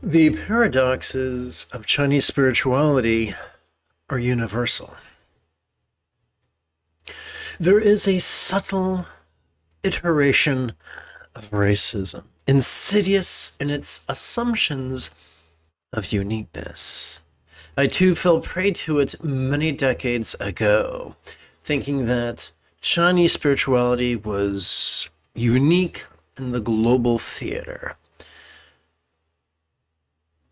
The paradoxes of Chinese spirituality are universal. There is a subtle iteration of racism, insidious in its assumptions of uniqueness. I too fell prey to it many decades ago, thinking that Chinese spirituality was unique in the global theater.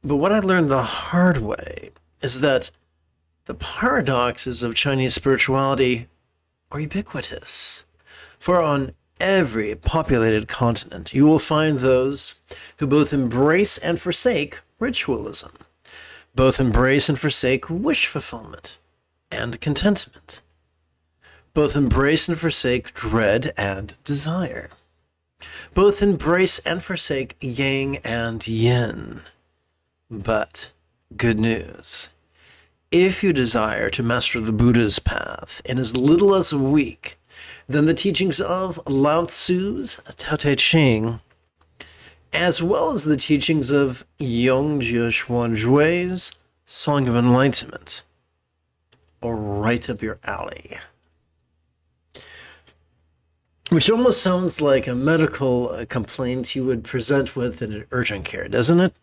But what I learned the hard way is that the paradoxes of Chinese spirituality are ubiquitous. For on every populated continent, you will find those who both embrace and forsake ritualism, both embrace and forsake wish fulfillment and contentment, both embrace and forsake dread and desire, both embrace and forsake yang and yin. But good news. If you desire to master the Buddha's path in as little as a week, then the teachings of Lao Tzu's Tao Te Ching, as well as the teachings of Yongjia Xuanzhui's Song of Enlightenment, are right up your alley. Which almost sounds like a medical complaint you would present with in an urgent care, doesn't it?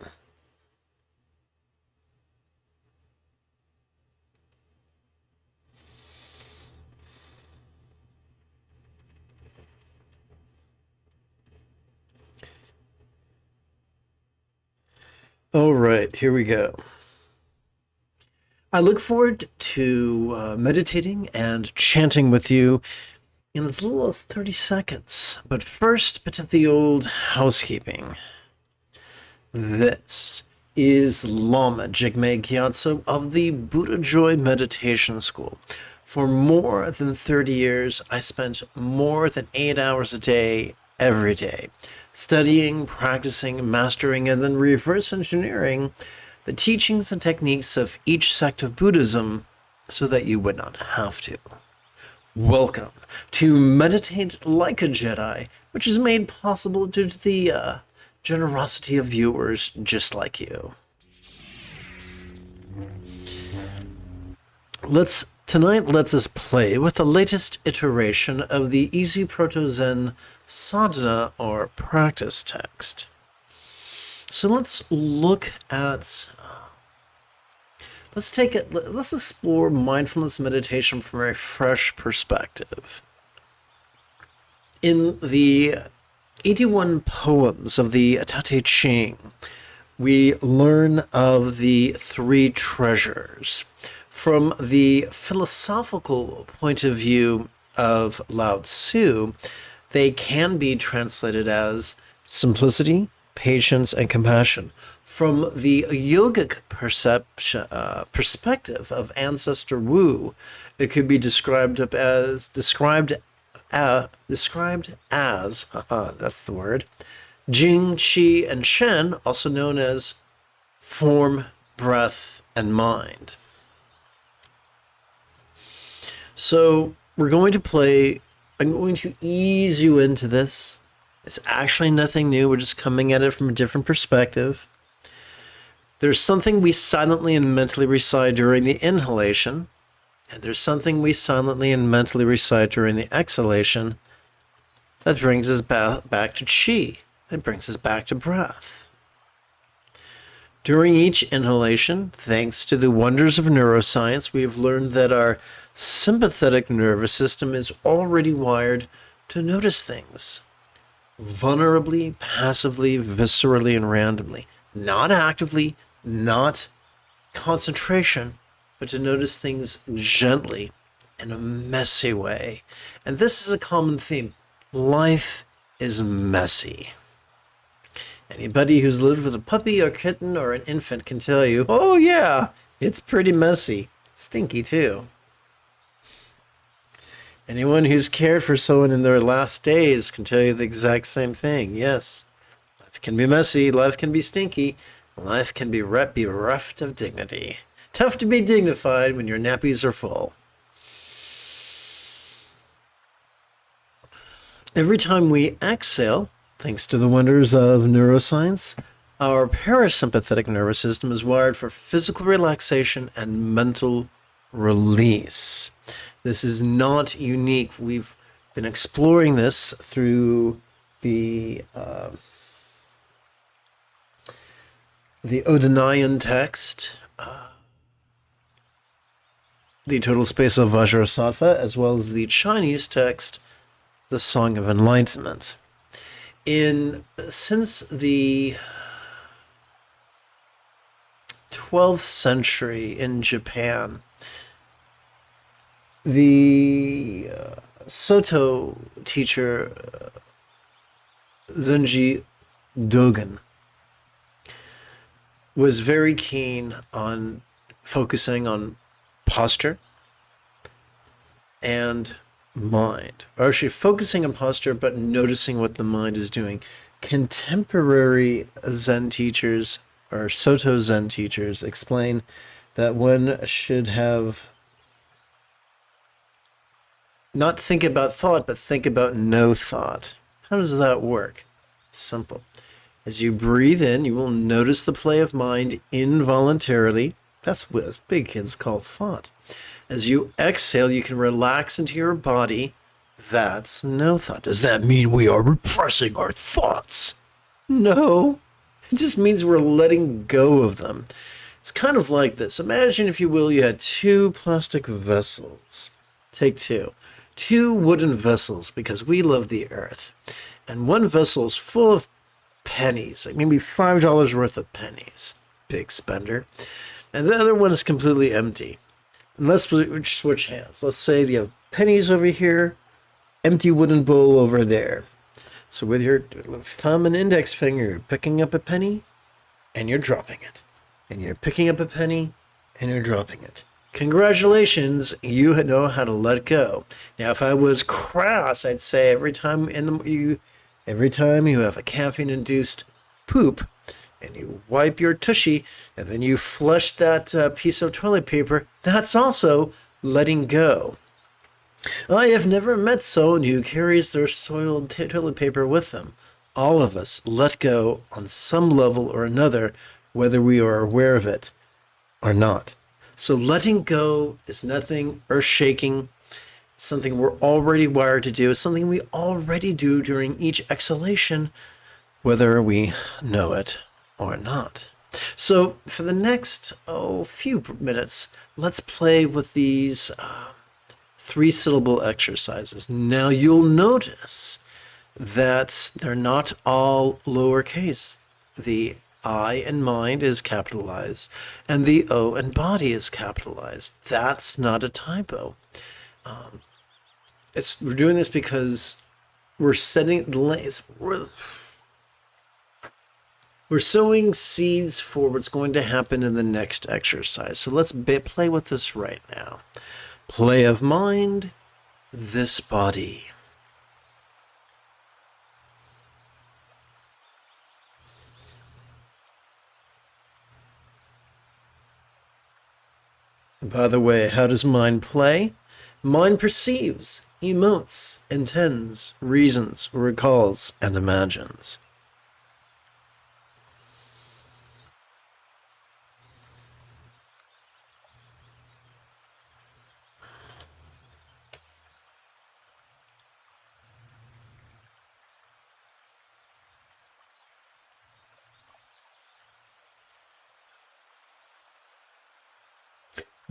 All right, here we go. I look forward to meditating and chanting with you in as little as 30 seconds. But first, a bit of the old housekeeping. This is Lama Jigme Gyatso of the Buddha Joy Meditation School. For more than 30 years, I spent more than 8 hours a day, every day, studying, practicing, mastering, and then reverse engineering the teachings and techniques of each sect of Buddhism so that you would not have to. Welcome to Meditate Like a Jedi, which is made possible due to the generosity of viewers just like you. Tonight lets us play with the latest iteration of the Easy Proto-Zen sadhana or practice text. So let's look at, let's explore mindfulness meditation from a fresh perspective. In the 81 poems of the Tao Te Ching, we learn of the three treasures. From the philosophical point of view of Lao Tzu, they can be translated as simplicity, patience, and compassion. From the yogic perspective of Ancestor Wu, it could be described as that's the word, Jing, Qi, and Shen, also known as form, breath, and mind. So we're going to play, I'm going to ease you into this. It's actually nothing new. We're just coming at it from a different perspective. There's something we silently and mentally recite during the inhalation, and there's something we silently and mentally recite during the exhalation that brings us back to Qi. It brings us back to breath. During each inhalation, thanks to the wonders of neuroscience, we have learned that our sympathetic nervous system is already wired to notice things vulnerably, passively, viscerally, and randomly. Not actively, not concentration, but to notice things gently in a messy way. And this is a common theme. Life is messy. Anybody who's lived with a puppy or kitten or an infant can tell you, oh yeah, it's pretty messy. Stinky too. Anyone who's cared for someone in their last days can tell you the exact same thing. Yes, life can be messy, life can be stinky, life can be bereft of dignity. Tough to be dignified when your nappies are full. Every time we exhale, thanks to the wonders of neuroscience, Our parasympathetic nervous system is wired for physical relaxation and mental release. This is not unique. We've been exploring this through the Odinayan text, the Total Space of Vajrasattva, as well as the Chinese text, the Song of Enlightenment. Since the 12th century in Japan, the Soto teacher Zenji Dogen was very keen on focusing on posture and mind. Or actually focusing on posture, but noticing what the mind is doing. Contemporary Zen teachers, or Soto Zen teachers, explain that one should have not think about thought, but think about no thought. How does that work? Simple. As you breathe in, you will notice the play of mind involuntarily. That's what big kids call thought. As you exhale, you can relax into your body. That's no thought. Does that mean we are repressing our thoughts? No. It just means we're letting go of them. It's kind of like this. Imagine, if you will, you had two plastic vessels. Take two. Two wooden vessels, because we love the earth. And one vessel is full of pennies, like maybe $5 worth of pennies. Big spender. And the other one is completely empty. And let's switch hands. Let's say you have pennies over here, empty wooden bowl over there. So with your thumb and index finger, you're picking up a penny, and you're dropping it. And you're picking up a penny, and you're dropping it. Congratulations, you know how to let go. Now, if I was crass, I'd say every time you have a caffeine-induced poop, and you wipe your tushy, and then you flush that piece of toilet paper, that's also letting go. I have never met someone who carries their soiled toilet paper with them. All of us let go on some level or another, whether we are aware of it or not. So letting go is nothing earth-shaking. It's something we're already wired to do. It's something we already do during each exhalation, whether we know it or not. So for the next few minutes, let's play with these three-syllable exercises. Now you'll notice that they're not all lowercase. The I in mind is capitalized, and the O in body is capitalized. That's not a typo. We're doing this because we're setting we're sowing seeds for what's going to happen in the next exercise. So let's play with this right now. Play of mind, this body. By the way, how does mind play? Mind perceives, emotes, intends, reasons, recalls, and imagines.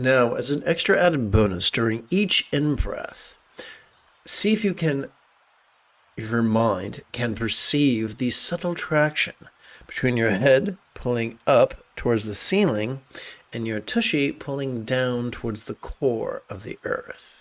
Now, as an extra added bonus, during each in-breath, see if your mind can perceive the subtle traction between your head pulling up towards the ceiling and your tushy pulling down towards the core of the earth.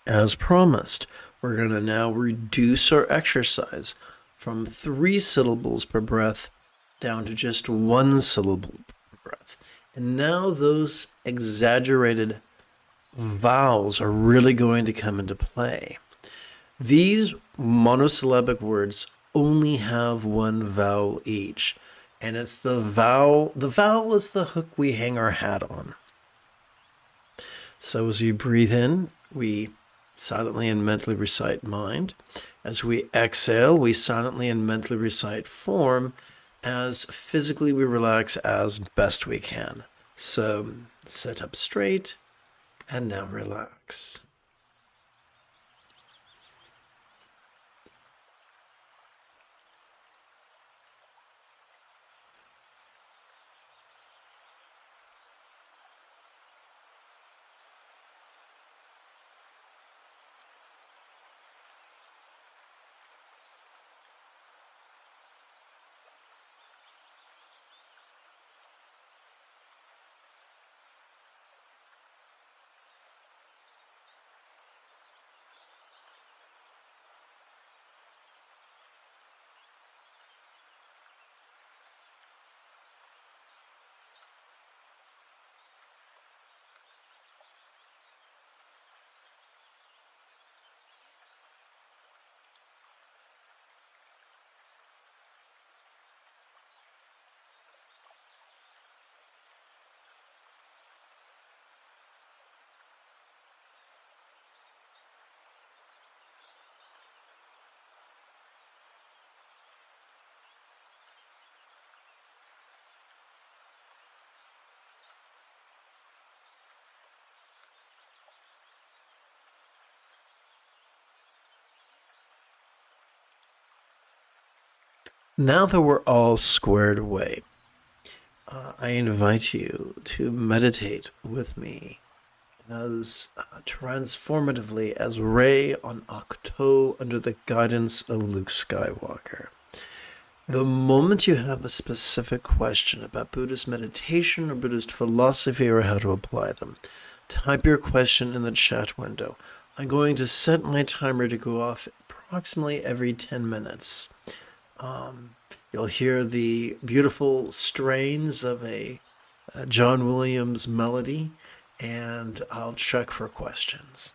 As promised, we're going to now reduce our exercise from 3 syllables per breath down to just 1 syllable per breath. And now those exaggerated vowels are really going to come into play. These monosyllabic words only have 1 vowel each, and it's the vowel. The vowel is the hook we hang our hat on. So as we breathe in, we silently and mentally recite mind. As we exhale, we silently and mentally recite form. As physically we relax as best we can. So sit up straight and now relax. Now that we're all squared away, I invite you to meditate with me as transformatively as Rey on Octo under the guidance of Luke Skywalker. The moment you have a specific question about Buddhist meditation or Buddhist philosophy or how to apply them, type your question in the chat window. I'm going to set my timer to go off approximately every 10 minutes. You'll hear the beautiful strains of a John Williams melody, and I'll check for questions.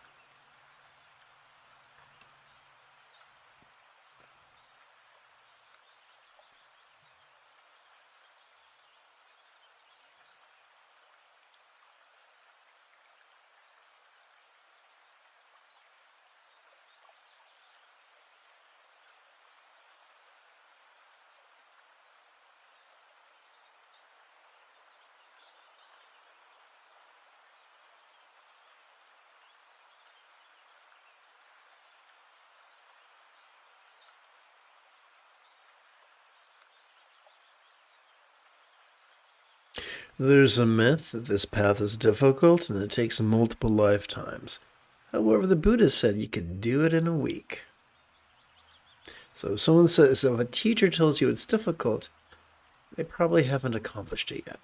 There's a myth that this path is difficult and it takes multiple lifetimes. However, the Buddha said you could do it in a week. So if a teacher tells you it's difficult, they probably haven't accomplished it yet.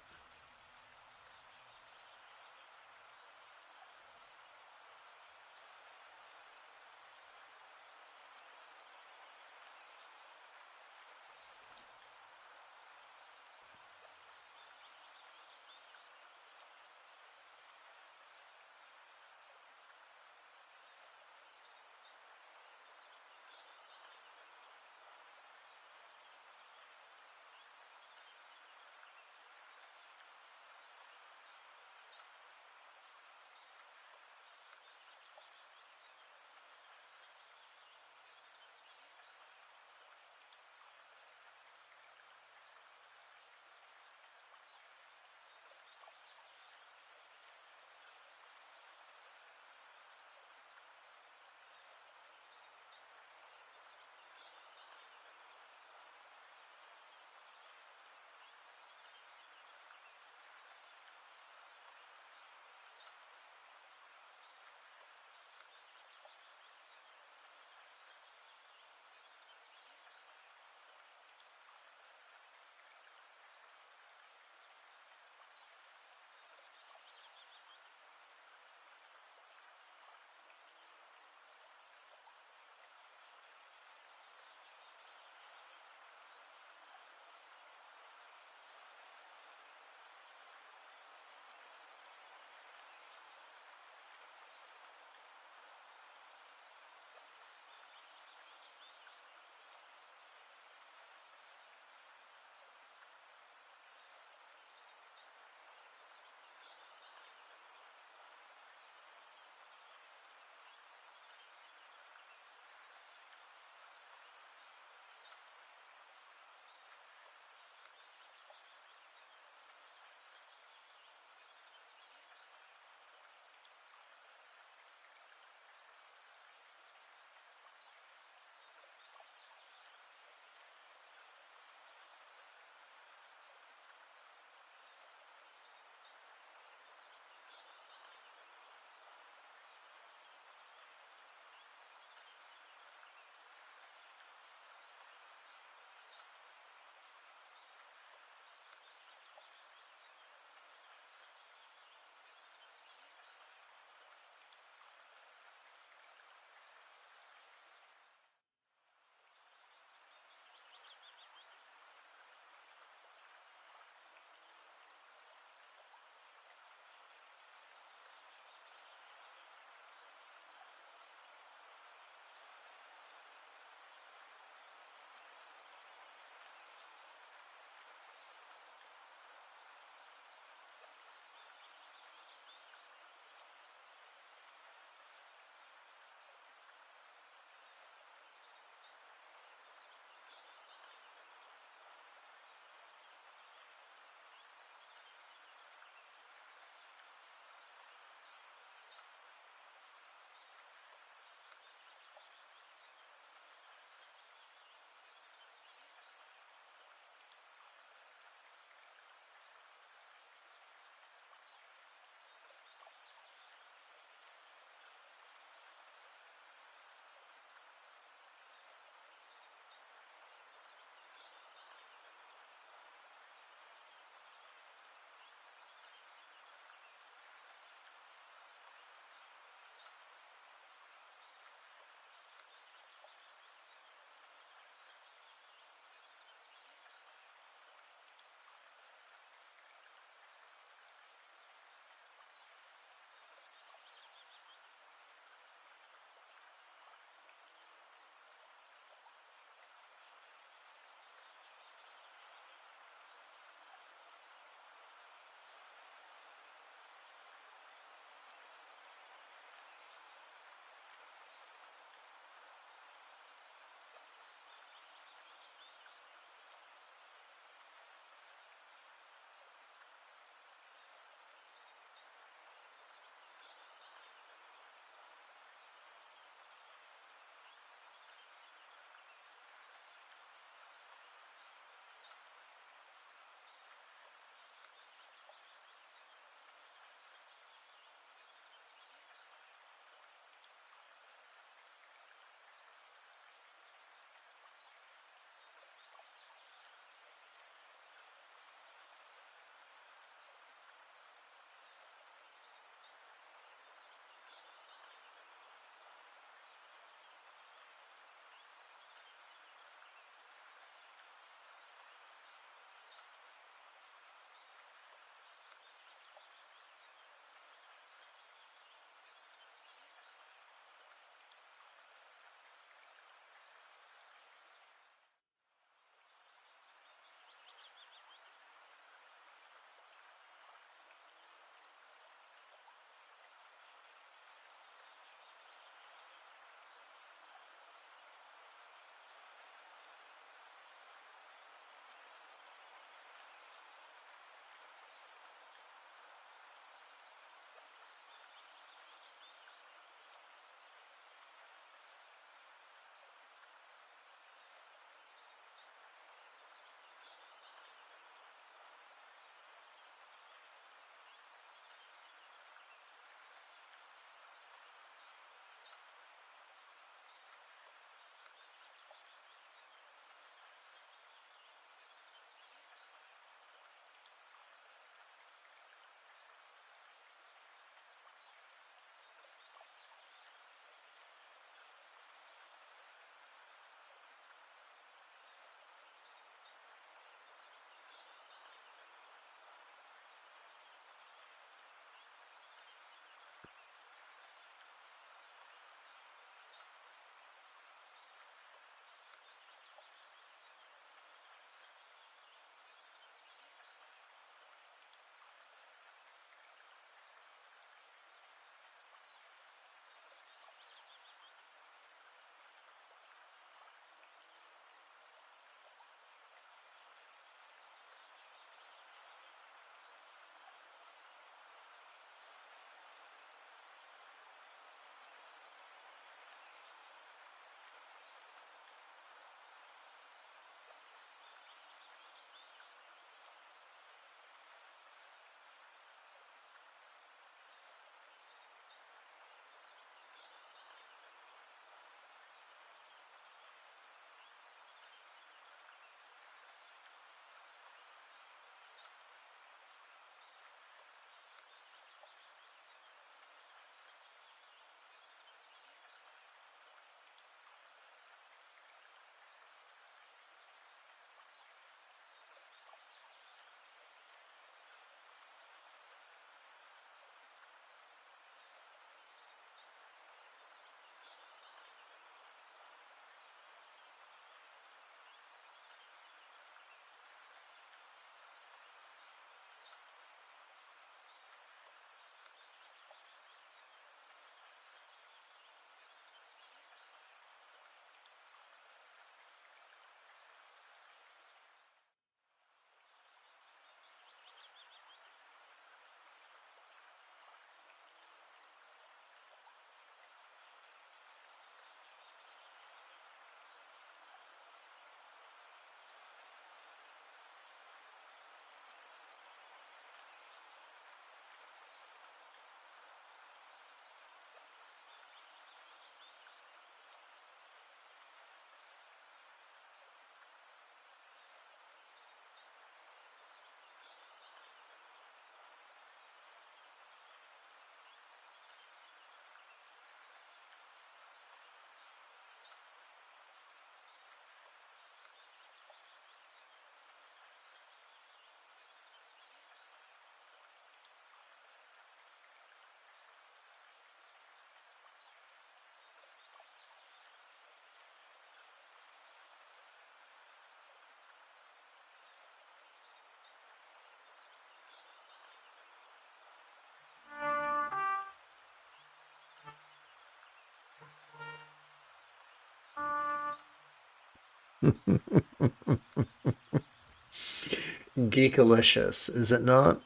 Geekalicious, is it not?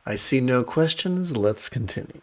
I see no questions. Let's continue.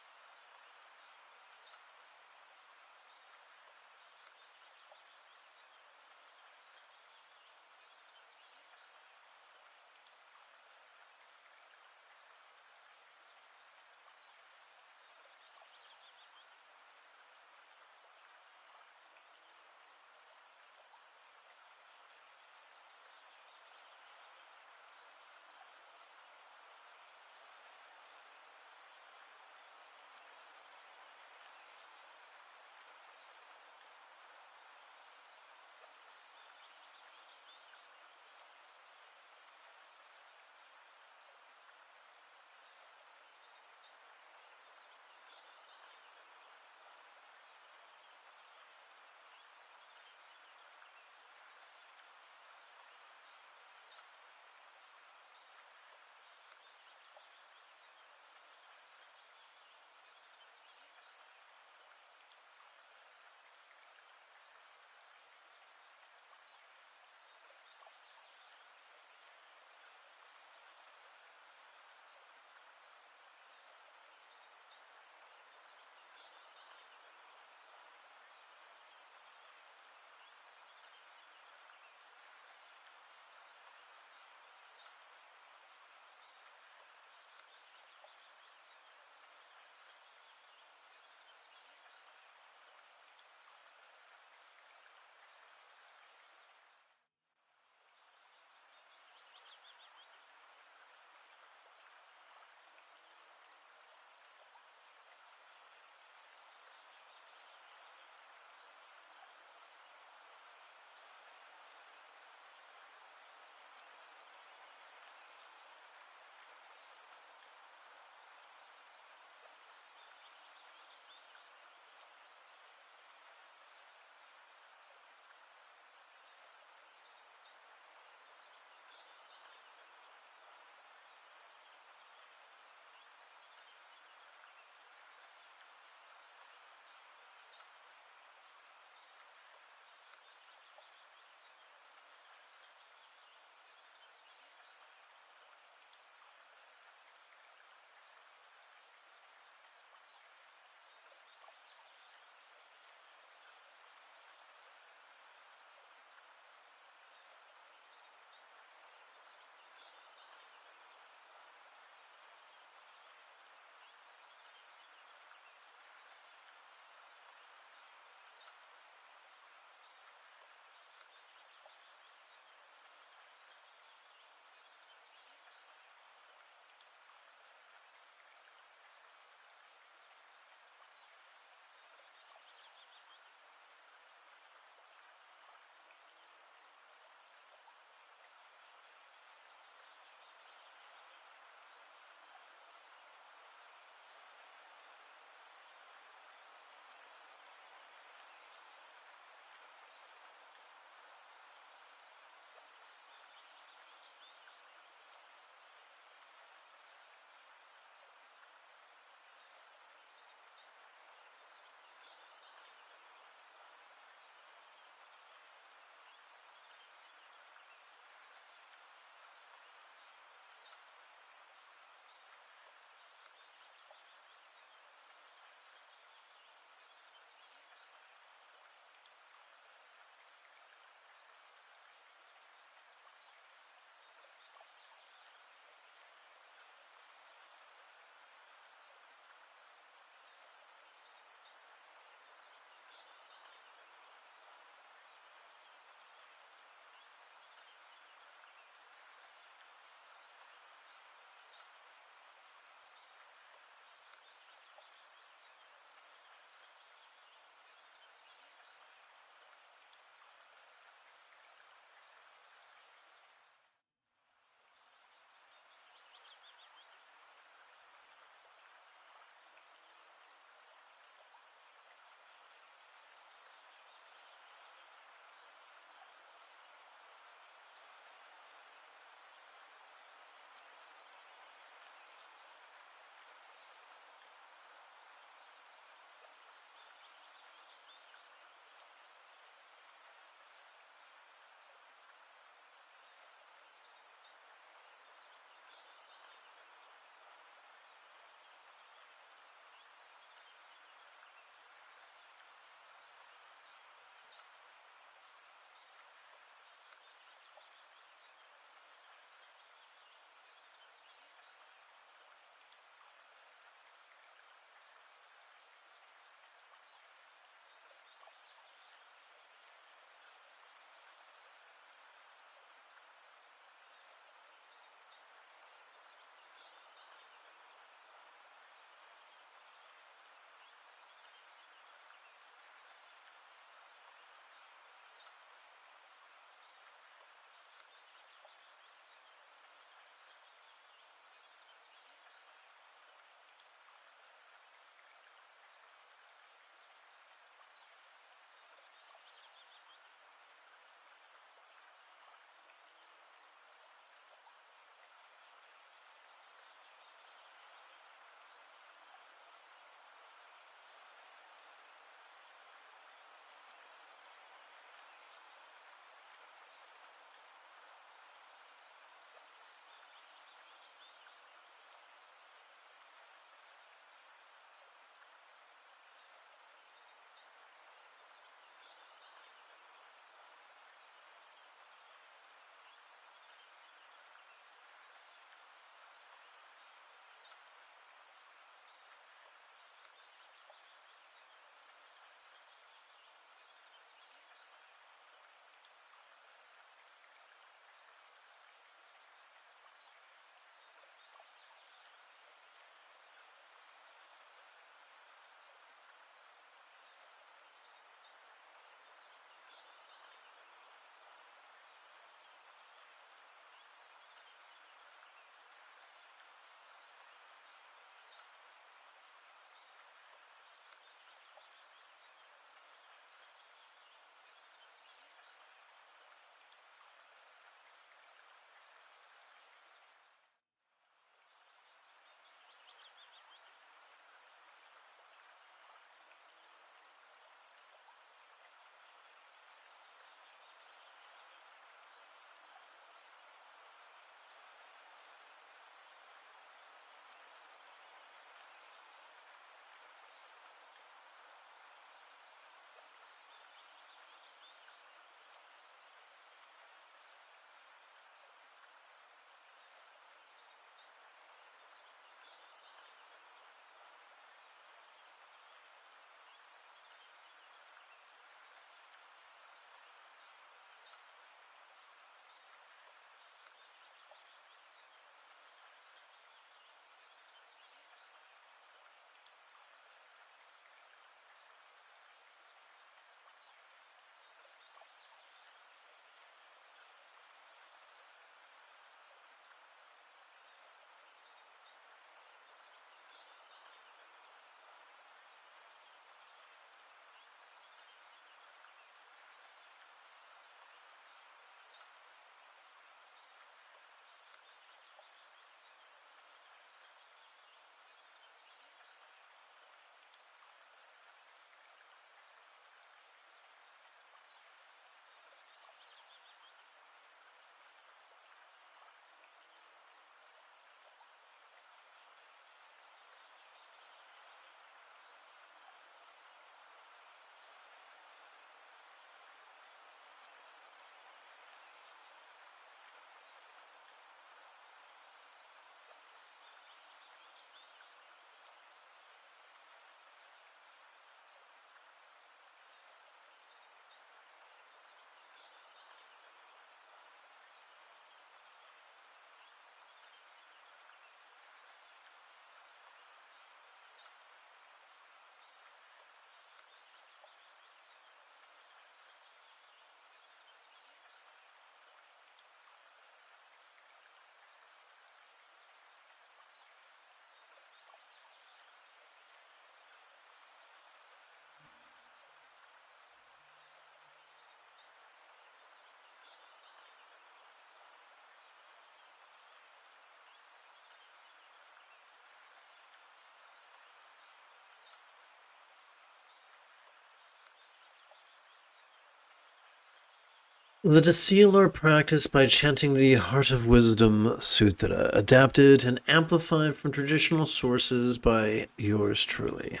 Let us seal our practice by chanting the Heart of Wisdom Sutra, adapted and amplified from traditional sources by yours truly.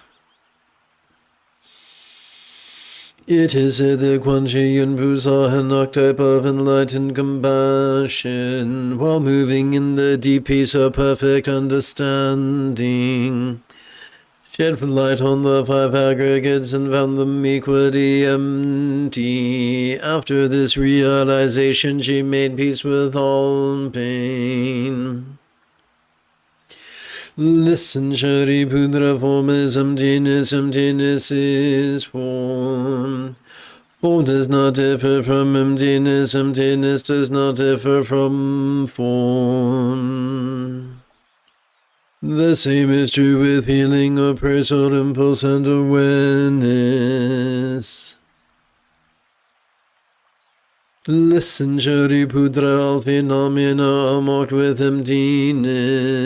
It is said that Quan Chi Yun saw an archetype of enlightened compassion while moving in the deep peace of perfect understanding. Shed light on the five aggregates and found them equally empty. After this realization, she made peace with all pain. Listen, Shariputra, form is emptiness, emptiness is form. Form does not differ from emptiness, emptiness does not differ from form. The same is true with feeling or personal impulse and awareness. Listen, Shariputra, all phenomena are marked with emptiness.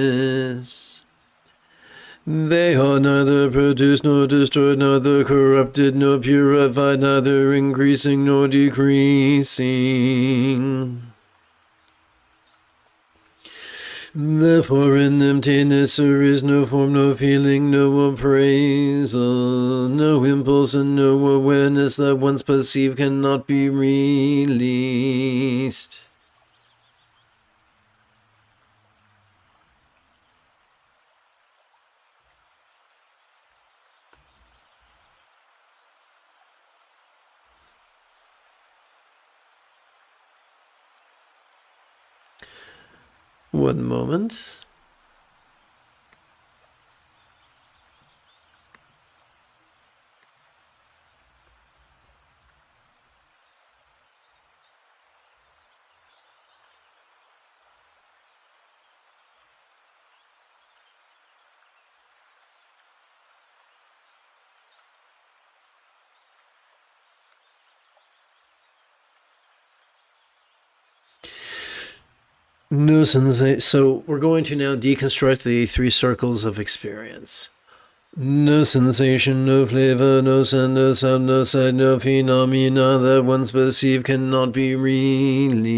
They are neither produced nor destroyed, neither corrupted nor purified, neither increasing nor decreasing. Therefore in emptiness there is no form, no feeling, no appraisal, no impulse and no awareness that once perceived cannot be released. One moment. No sensation. So we're going to now deconstruct the three circles of experience. No sensation, no flavor, no scent, no sound, no sight, no phenomena that once perceived cannot be released.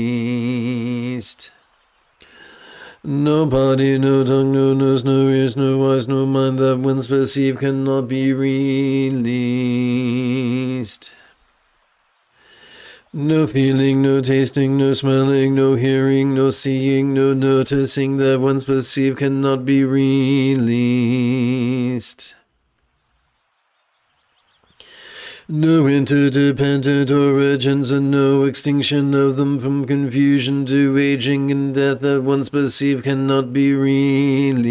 No body, no tongue, no nose, no ears, no eyes, no mind that once perceived cannot be released. No feeling, no tasting, no smelling, no hearing, no seeing, no noticing that once perceived cannot be released. No interdependent origins and no extinction of them from confusion to aging and death that once perceived cannot be released.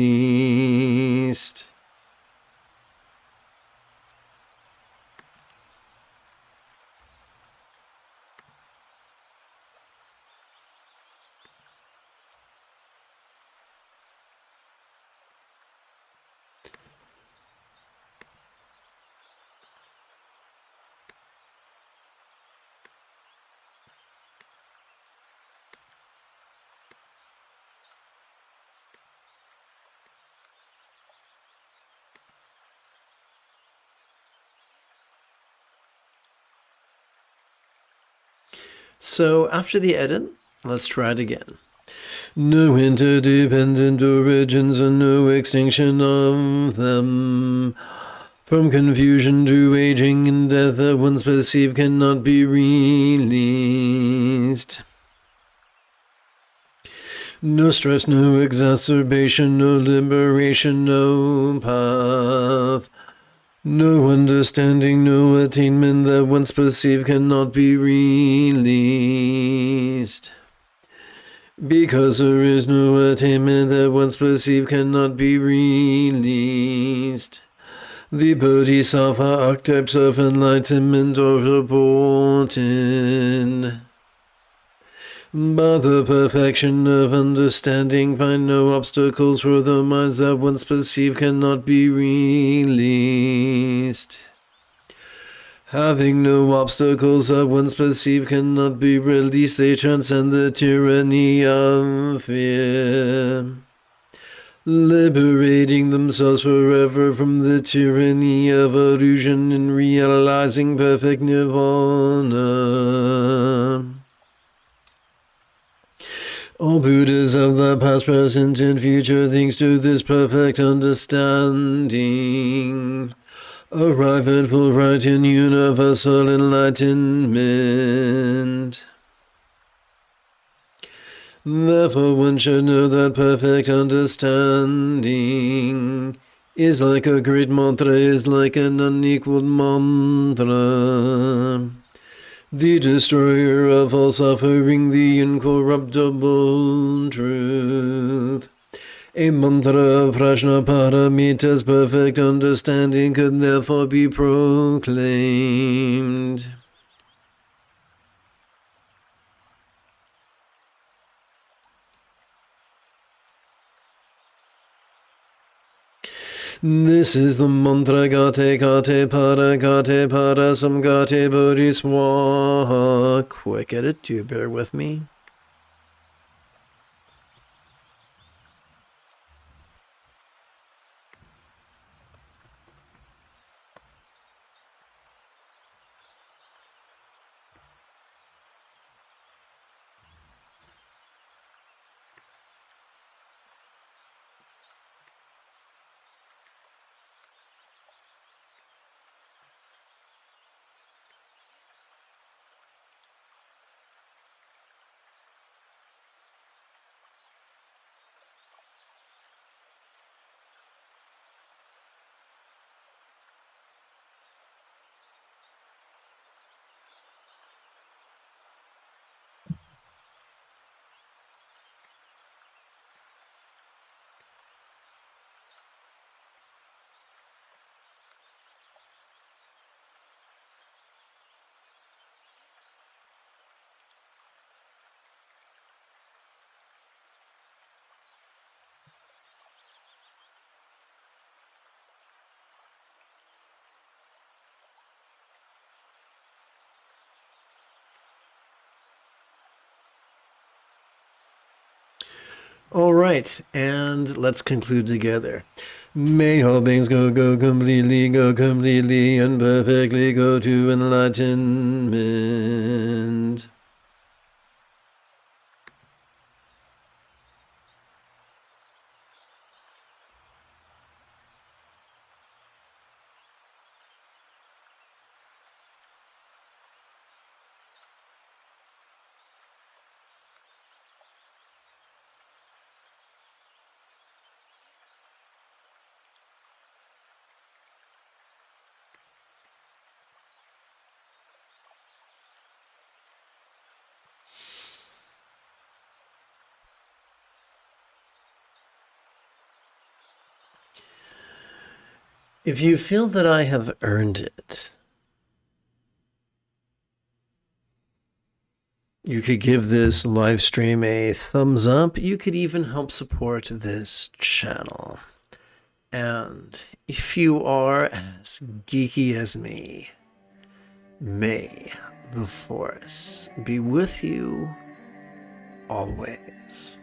So after the edit, let's try it again. No interdependent origins and no extinction of them. From confusion to aging and death that once perceived cannot be released. No stress, no exacerbation, no liberation, no path. No understanding, no attainment that once perceived cannot be released. Because there is no attainment that once perceived cannot be released. The Bodhisattva archetypes of enlightenment are supported. By the perfection of understanding, find no obstacles for the minds that once perceived cannot be released. Having no obstacles that once perceived cannot be released, they transcend the tyranny of fear, liberating themselves forever from the tyranny of illusion and realizing perfect nirvana. All Buddhas of the past, present, and future, thanks to this perfect understanding, arrive at full right in universal enlightenment. Therefore one should know that perfect understanding is like a great mantra, is like an unequaled mantra. The destroyer of all suffering, the incorruptible truth. A mantra of Prajnaparamita's perfect understanding could therefore be proclaimed. This is the mantra gate gate para samgate bodhiswaha. Quick edit, do you bear with me? All right, and let's conclude together. May all beings go completely, and perfectly go to enlightenment. If you feel that I have earned it, you could give this live stream a thumbs up. You could even help support this channel. And if you are as geeky as me, may the Force be with you always.